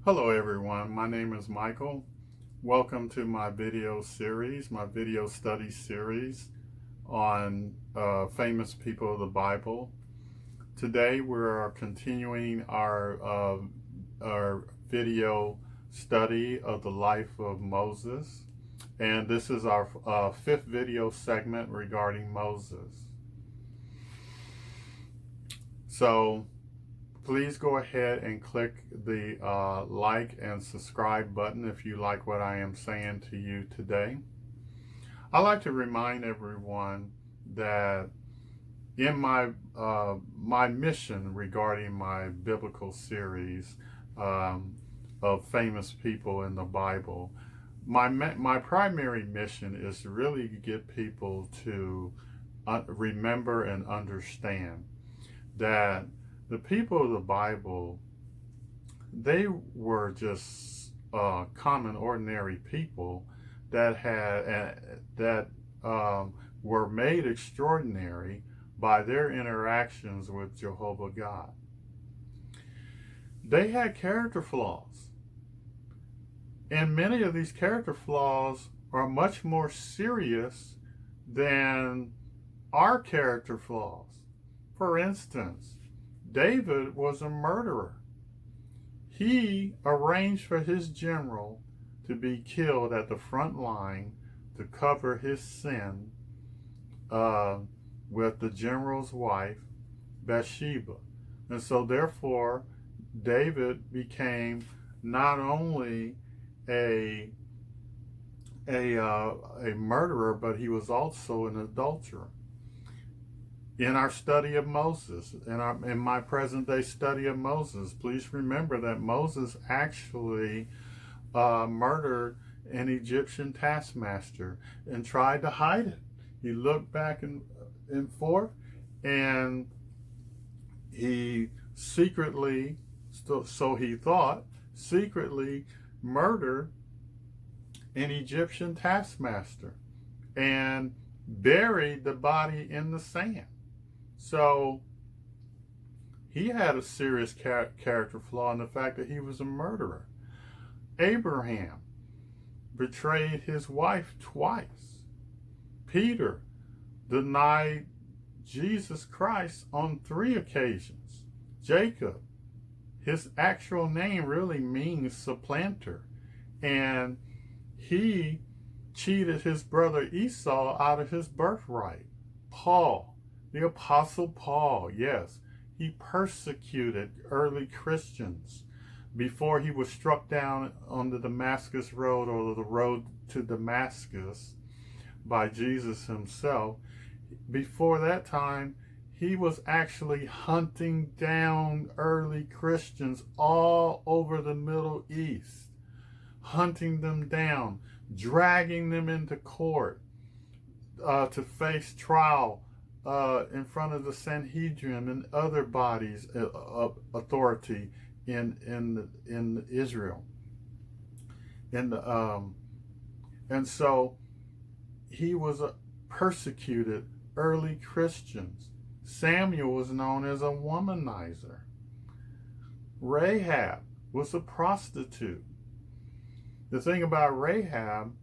Hello everyone, my name is Michael. Welcome to my video series, my video study series on famous people of the Bible. Today we're continuing our video study of the life of Moses, and this is our fifth video segment regarding Moses. So please go ahead and click the like and subscribe button if you like what I am saying to you today. I like to remind everyone that in my mission regarding my biblical series of famous people in the Bible, my primary mission is to really get people to remember and understand that the people of the Bible, they were just common, ordinary people that were made extraordinary by their interactions with Jehovah God. They had character flaws, and many of these character flaws are much more serious than our character flaws. For instance, David was a murderer. He arranged for his general to be killed at the front line to cover his sin with the general's wife, Bathsheba. And so therefore, David became not only a murderer, but he was also an adulterer. In our study of Moses, in my present day study of Moses, please remember that Moses actually murdered an Egyptian taskmaster and tried to hide it. He looked back and forth, and he secretly, so he thought, secretly murdered an Egyptian taskmaster and buried the body in the sand. So he had a serious character flaw in the fact that he was a murderer. Abraham betrayed his wife twice. Peter denied Jesus Christ on 3 occasions. Jacob, his actual name really means supplanter, and he cheated his brother Esau out of his birthright. Paul, the Apostle Paul, yes, he persecuted early Christians before he was struck down on the Damascus Road, or the road to Damascus, by Jesus himself. Before that time, he was actually hunting down early Christians all over the Middle East, hunting them down, dragging them into court to face trial in front of the Sanhedrin and other bodies of authority in Israel. And so he was persecuted early Christians. Samuel was known as a womanizer. Rahab was a prostitute. The thing about Rahab,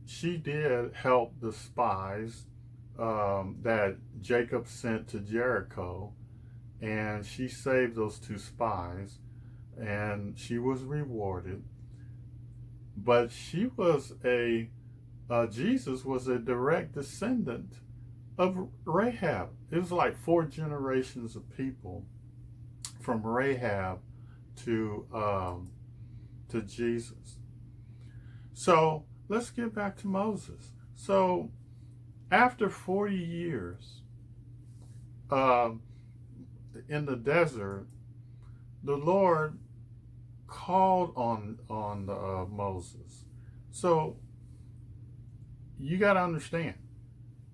she did help the spies that Jacob sent to Jericho, and she saved those 2 spies, and she was rewarded. But she was Jesus was a direct descendant of Rahab. It was like 4 generations of people from Rahab to Jesus. So let's get back to Moses. So after 40 years in the desert, the Lord called on Moses. So you got to understand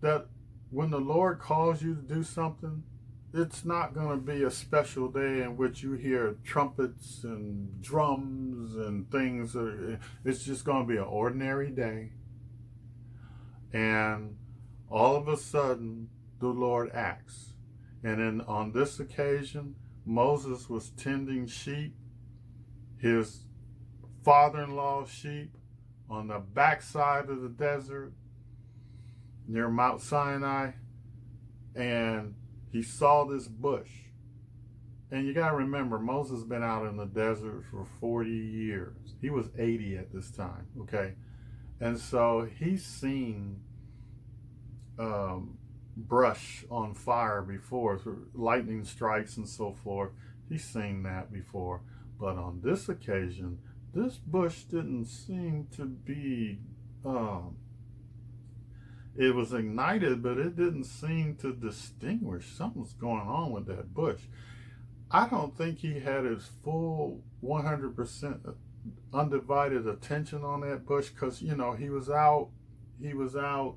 that when the Lord calls you to do something, it's not going to be a special day in which you hear trumpets and drums and things. It's just going to be an ordinary day. And all of a sudden, the Lord acts. And then on this occasion, Moses was tending sheep, his father-in-law's sheep, on the backside of the desert near Mount Sinai, and he saw this bush. And you got to remember, Moses been out in the desert for 40 years. He was 80 at this time, okay? And so he's seen brush on fire before, lightning strikes and so forth. He's seen that before. But on this occasion, this bush didn't seem to be, it was ignited, but it didn't seem to distinguish. Something's going on with that bush. I don't think he had his full 100% undivided attention on that bush, because, you know, he was out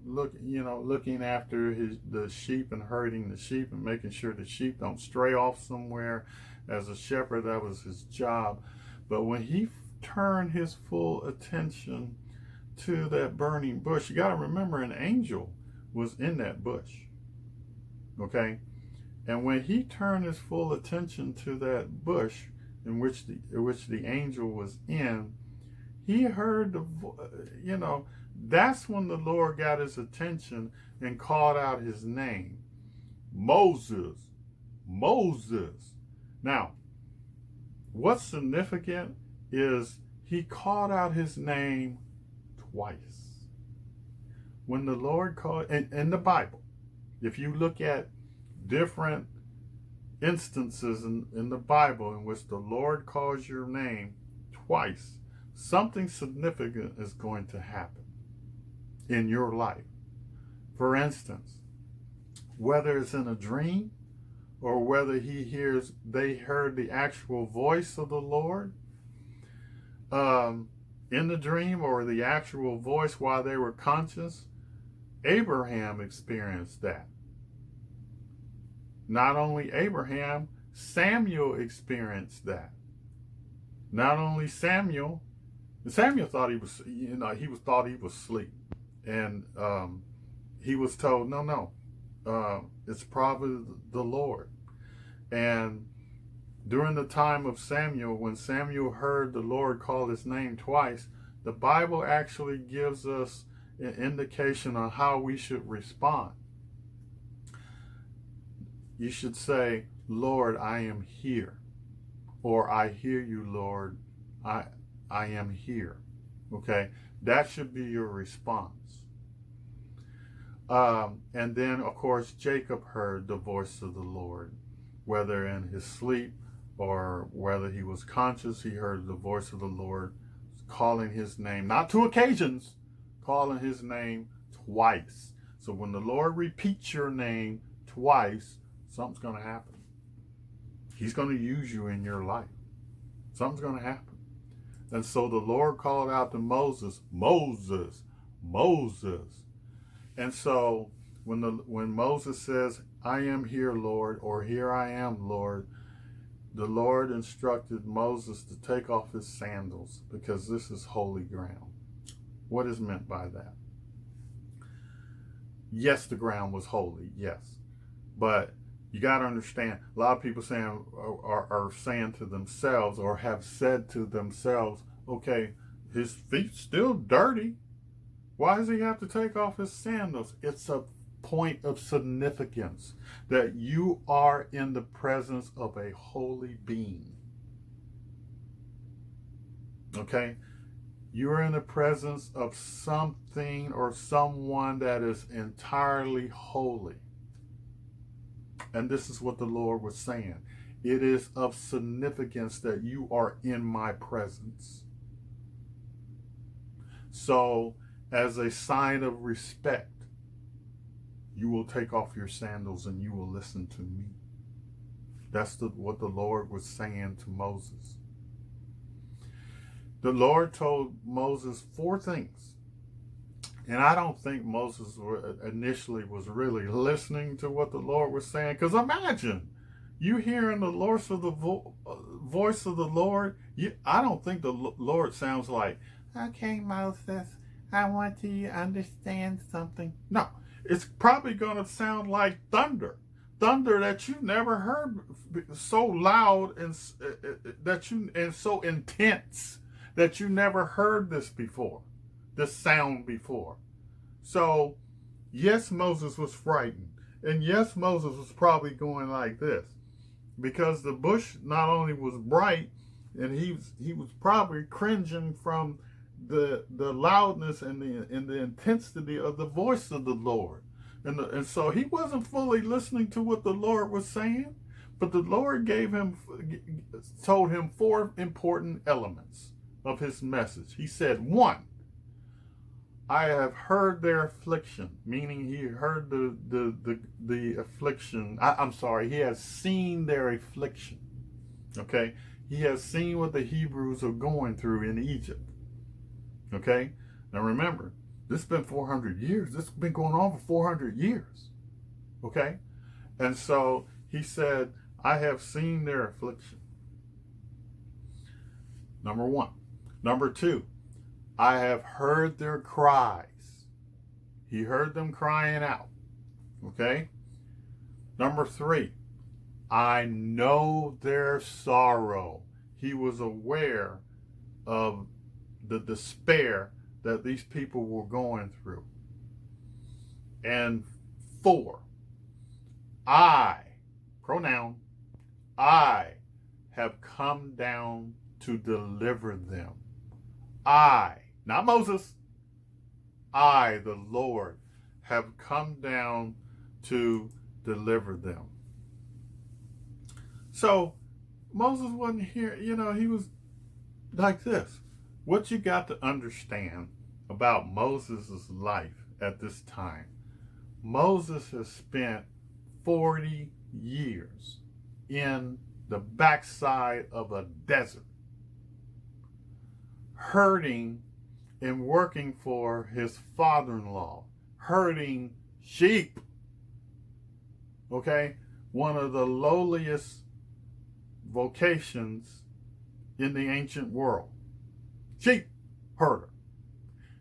looking after the sheep and herding the sheep and making sure the sheep don't stray off somewhere. As a shepherd, that was his job. But when he turned his full attention to that burning bush, you got to remember, an angel was in that bush, okay? And when he turned his full attention to that bush in which the angel was in, he heard that's when the Lord got his attention and called out his name. Moses, Moses. Now, what's significant is he called out his name twice. When the Lord called, in the Bible, if you look at different instances in the Bible in which the Lord calls your name twice, something significant is going to happen in your life. For instance, whether it's in a dream or whether they heard the actual voice of the Lord in the dream, or the actual voice while they were conscious, Abraham experienced that. Not only Abraham, Samuel experienced that. Not only Samuel thought he was, thought he was asleep, and he was told, no, it's probably the Lord. And during the time of Samuel, when Samuel heard the Lord call his name twice, the Bible actually gives us an indication on how we should respond. You should say, Lord, I am here. Or, I hear you, Lord, I am here. Okay? That should be your response. And then, of course, Jacob heard the voice of the Lord, whether in his sleep or whether he was conscious. He heard the voice of the Lord calling his name, not 2 occasions, calling his name twice. So when the Lord repeats your name twice, something's going to happen. He's going to use you in your life. Something's going to happen. And so the Lord called out to Moses, Moses, Moses. And so when Moses says, I am here, Lord, or here I am, Lord, the Lord instructed Moses to take off his sandals, because this is holy ground. What is meant by that? Yes, the ground was holy, yes. But you got to understand, a lot of people are saying to themselves, or have said to themselves, okay, his feet's still dirty. Why does he have to take off his sandals? It's a point of significance that you are in the presence of a holy being. Okay? You are in the presence of something or someone that is entirely holy. And this is what the Lord was saying. It is of significance that you are in my presence. So, as a sign of respect, you will take off your sandals and you will listen to me. That's what the Lord was saying to Moses. The Lord told Moses 4 things. And I don't think Moses initially was really listening to what the Lord was saying. Because imagine, you hearing the voice of the Lord. I don't think the Lord sounds like, okay, Moses, I want you to understand something. No, it's probably going to sound like thunder. thunder that you never heard, so loud and so intense that you never heard this sound before. So yes, Moses was frightened, and yes, Moses was probably going like this, because the bush not only was bright, and he was probably cringing from the loudness and the intensity of the voice of the Lord. And so he wasn't fully listening to what the Lord was saying, but the Lord told him 4 important elements of his message. He said, 1, I have heard their affliction, meaning he heard the affliction. I'm sorry, he has seen their affliction. Okay? He has seen what the Hebrews are going through in Egypt. Okay? Now remember, this has been 400 years. This has been going on for 400 years. Okay? And so he said, I have seen their affliction. Number 1. Number 2, I have heard their cries. He heard them crying out. Okay? Number 3, I know their sorrow. He was aware of the despair that these people were going through. And 4, I, pronoun, I have come down to deliver them. I, not Moses, I, the Lord, have come down to deliver them. So Moses wasn't here, he was like this. What you got to understand about Moses' life at this time, Moses has spent 40 years in the backside of a desert, herding and working for his father-in-law, herding sheep. Okay? One of the lowliest vocations in the ancient world. Sheep herder.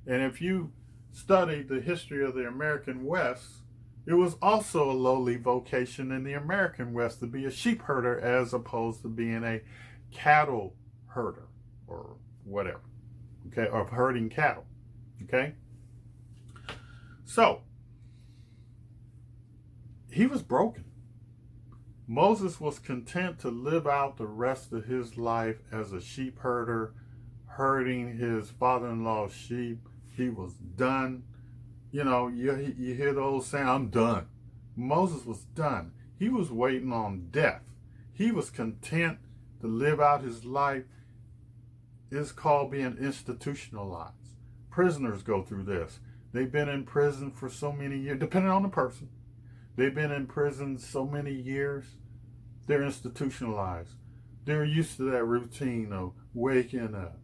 And if you study the history of the American West, it was also a lowly vocation in the American West to be a sheep herder as opposed to being a cattle herder or whatever. Okay, of herding cattle. Okay? So, he was broken. Moses was content to live out the rest of his life as a sheep herder, herding his father-in-law's sheep. He was done. You hear the old saying, I'm done. Moses was done. He was waiting on death. He was content to live out his life. It's called being institutionalized. Prisoners go through this. They've been in prison for so many years, depending on the person. They've been in prison so many years, they're institutionalized. They're used to that routine of waking up,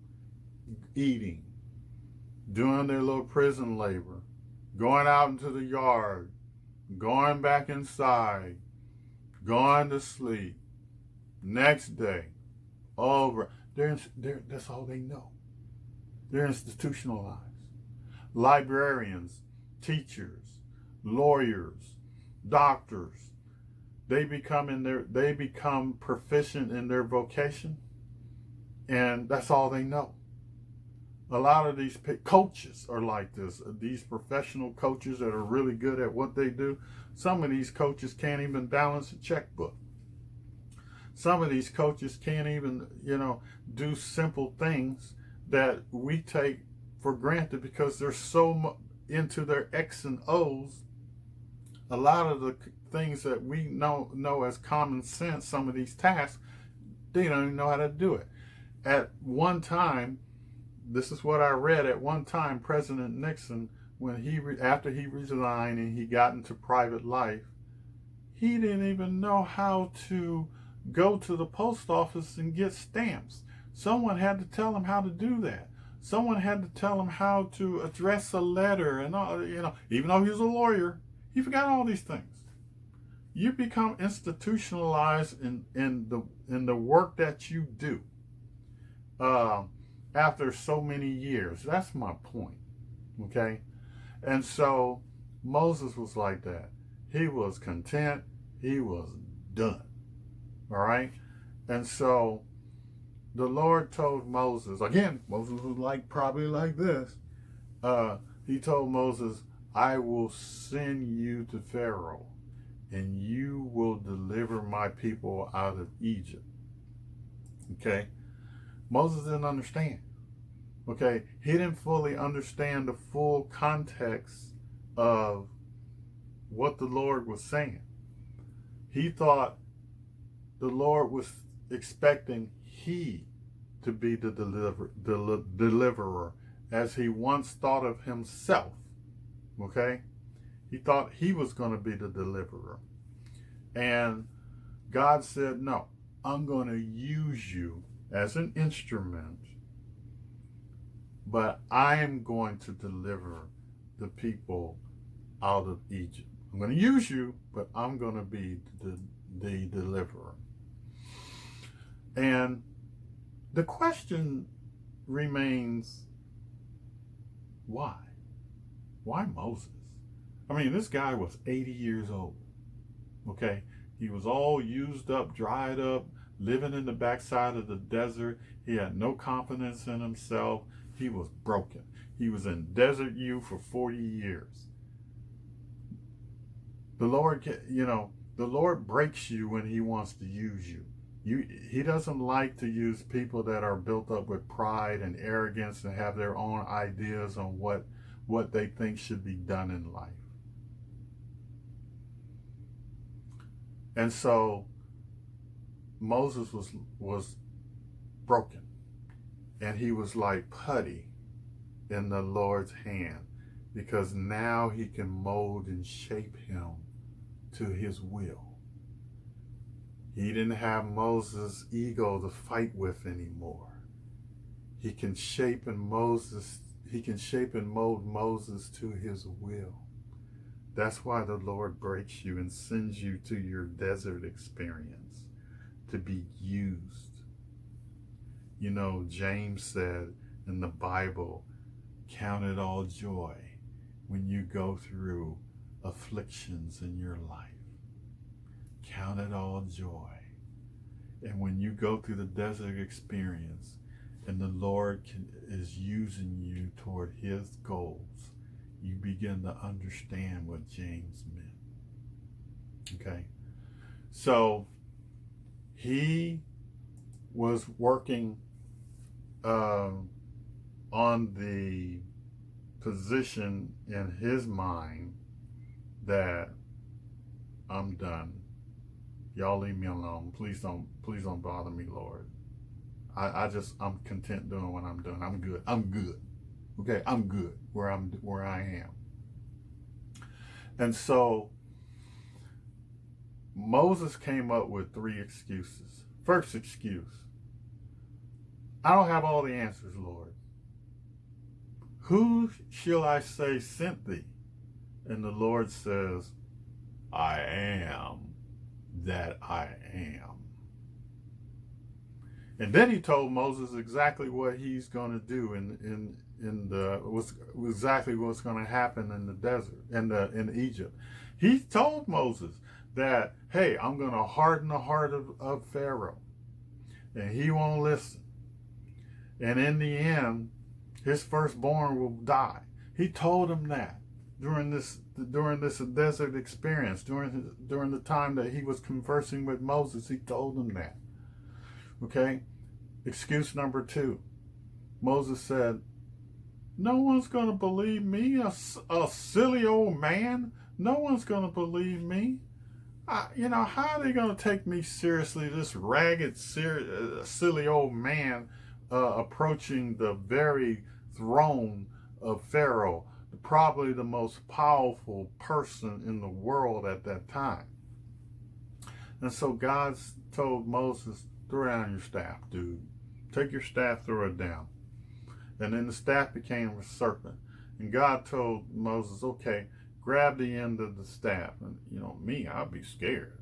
eating, doing their little prison labor, going out into the yard, going back inside, going to sleep, next day, over. That's all they know. They're institutionalized. Librarians, teachers, lawyers, doctors, they become proficient in their vocation, and that's all they know. A lot of these coaches are like this. These professional coaches that are really good at what they do, some of these coaches can't even balance a checkbook. Some of these coaches can't even, do simple things that we take for granted because they're so into their X and O's. A lot of the things that we know as common sense, some of these tasks, they don't even know how to do it. At one time, this is what I read. At one time, President Nixon, after he resigned and he got into private life, he didn't even know how to go to the post office and get stamps. Someone had to tell him how to do that. Someone had to tell him how to address a letter, and all, even though he was a lawyer, he forgot all these things. You become institutionalized in the work that you do after so many years. That's my point. Okay? And so Moses was like that. He was content. He was done. All right? And so the Lord told Moses, again, Moses was probably like this. He told Moses, I will send you to Pharaoh, and you will deliver my people out of Egypt. Okay? Moses didn't understand. Okay? He didn't fully understand the full context of what the Lord was saying. He thought the Lord was expecting he to be the deliverer, as he once thought of himself. Okay? He thought he was going to be the deliverer. And God said, no, I'm going to use you as an instrument, but I am going to deliver the people out of Egypt. I'm going to use you, but I'm going to be the deliverer. And the question remains, why? Why Moses? I mean, this guy was 80 years old. Okay? He was all used up, dried up, living in the backside of the desert. He had no confidence in himself. He was broken. He was in desert youth for 40 years. The Lord, the Lord breaks you when he wants to use you. He doesn't like to use people that are built up with pride and arrogance and have their own ideas on what they think should be done in life. And so Moses was broken, and he was like putty in the Lord's hand, because now he can mold and shape him to his will. He didn't have Moses' ego to fight with anymore. He can shape and mold Moses to his will. That's why the Lord breaks you and sends you to your desert experience to be used. You know, James said in the Bible, count it all joy when you go through afflictions in your life. Count it all joy. And when you go through the desert experience and the Lord is using you toward his goals, you begin to understand what James meant. Okay? So he was working on the position in his mind that I'm done. Y'all leave me alone. Please don't bother me, Lord. I'm content doing what I'm doing. I'm good. Okay, I'm good where I am. And so Moses came up with 3 excuses. First excuse, I don't have all the answers, Lord. Who shall I say sent thee? And the Lord says, I am that I am. And then he told Moses exactly what he's going to do exactly what's going to happen in the desert, in Egypt. He told Moses that, hey, I'm going to harden the heart of Pharaoh, and he won't listen. And in the end, his firstborn will die. He told him that during this desert experience, during the time that he was conversing with Moses. He told him that. Okay? Excuse number 2. Moses said, no one's going to believe me, a silly old man. No one's going to believe me. How are they going to take me seriously, this ragged, silly old man approaching the very throne of Pharaoh, probably the most powerful person in the world at that time. And so God told Moses, throw down your staff, dude. Take your staff, throw it down. And then the staff became a serpent. And God told Moses, okay, grab the end of the staff. And, me, I'd be scared.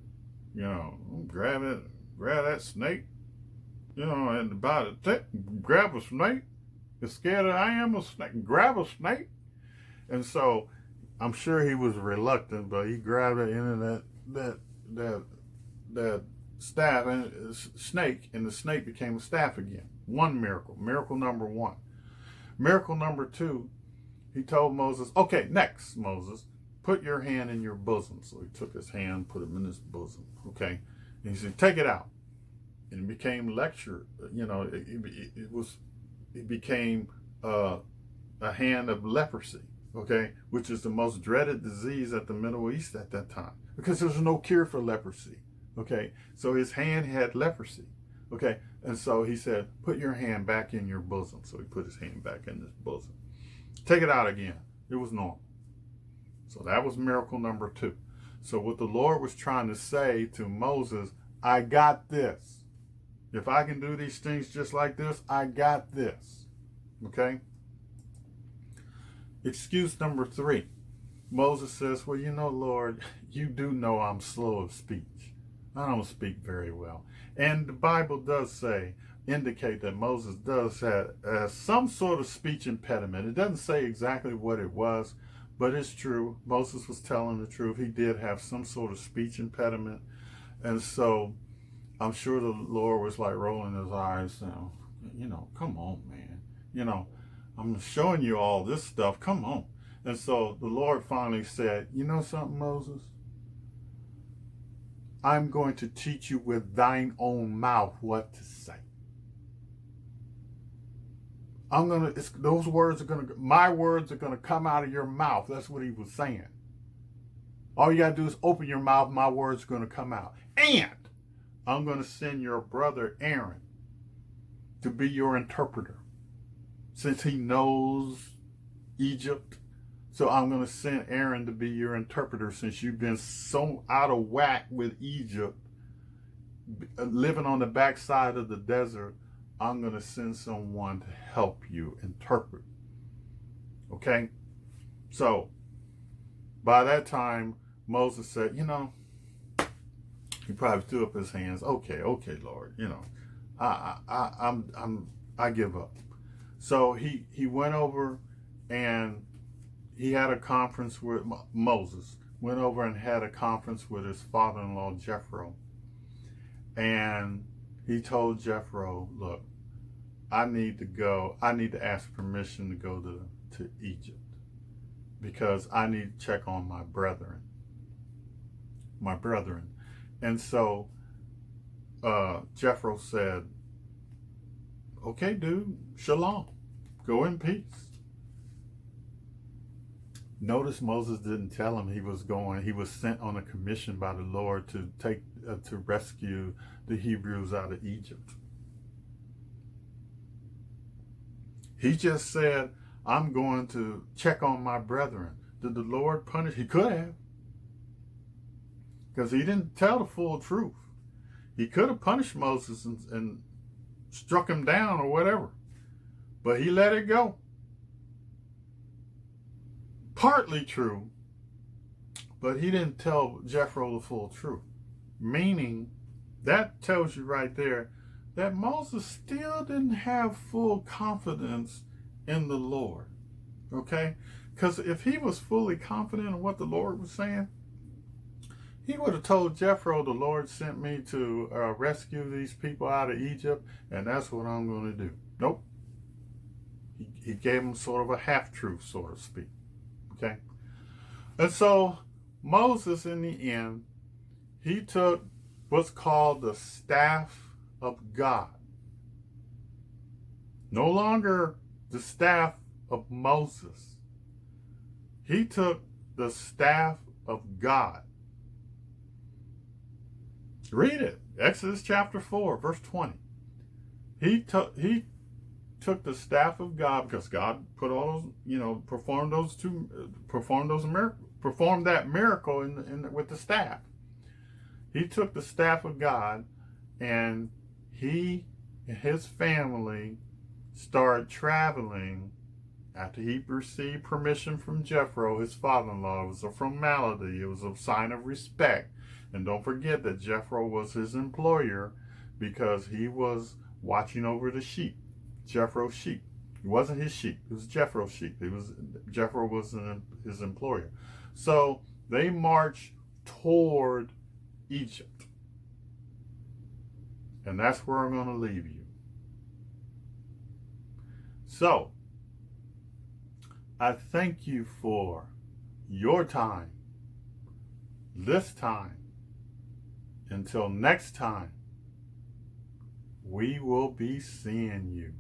Grab that snake, and about it, grab a snake. As scared as I am of snake, grab a snake. And so I'm sure he was reluctant, but he grabbed the end of that staff and snake, and the snake became a staff again. One miracle. Miracle number one. Miracle number two, he told Moses, okay, next, Moses, put your hand in your bosom. So he took his hand, put him in his bosom. Okay. And he said, take it out. And it became lecture. It became a hand of leprosy. Okay. Which is the most dreaded disease at the Middle East at that time, because there was no cure for leprosy. Okay. So his hand had leprosy. Okay. And so he said, put your hand back in your bosom. So he put his hand back in his bosom. Take it out again. It was normal. So that was miracle number two. So what the Lord was trying to say to Moses, I got this. If I can do these things just like this, I got this. Okay? Excuse number three. Moses says, well, Lord, you do know I'm slow of speech. I don't speak very well. And the Bible does indicate that Moses does have some sort of speech impediment. It doesn't say exactly what it was, but it's true. Moses was telling the truth. He did have some sort of speech impediment. And so I'm sure the Lord was like rolling his eyes, come on, man. I'm showing you all this stuff. Come on. And so the Lord finally said, you know something, Moses? I'm going to teach you with thine own mouth what to say. My words are gonna come out of your mouth. That's what he was saying. All you gotta do is open your mouth, my words are gonna come out. And I'm gonna send your brother Aaron to be your interpreter. Since he knows Egypt, so I'm gonna send Aaron to be your interpreter, since you've been so out of whack with Egypt, living on the backside of the desert. I'm going to send someone to help you interpret. Okay? So, by that time, Moses said, he probably threw up his hands. Okay, Lord, I give up. So he went over and he had a conference with Moses, went over and had a conference with his father-in-law, Jethro. And he told Jethro, look, I need to ask permission to go to Egypt, because I need to check on my brethren. And so Jethro said, okay, dude, shalom, go in peace. Notice Moses didn't tell him he was going. He was sent on a commission by the Lord to rescue the Hebrews out of Egypt. He just said, I'm going to check on my brethren. Did the Lord punish? He could have. Because he didn't tell the full truth. He could have punished Moses and struck him down or whatever. But he let it go. Partly true, but he didn't tell Jethro the full truth. Meaning, that tells you right there that Moses still didn't have full confidence in the Lord. Okay? Because if he was fully confident in what the Lord was saying, he would have told Jethro, the Lord sent me to rescue these people out of Egypt, and that's what I'm going to do. Nope. He gave him sort of a half-truth, so to speak. Okay? And so Moses, in the end, he took what's called the staff of God. No longer the staff of Moses. He took the staff of God. Read it. Exodus chapter 4, verse 20. He took the staff of God, because God put all those, performed that miracle with the staff. He took the staff of God, and he and his family started traveling after he received permission from Jethro, his father-in-law. It was a formality. It was a sign of respect. And don't forget that Jethro was his employer, because he was watching over the sheep, Jethro's sheep. It wasn't his sheep. It was Jethro's sheep. Jethro was his employer. So they marched toward Egypt. And that's where I'm going to leave you. So, I thank you for your time. This time. Until next time, we will be seeing you.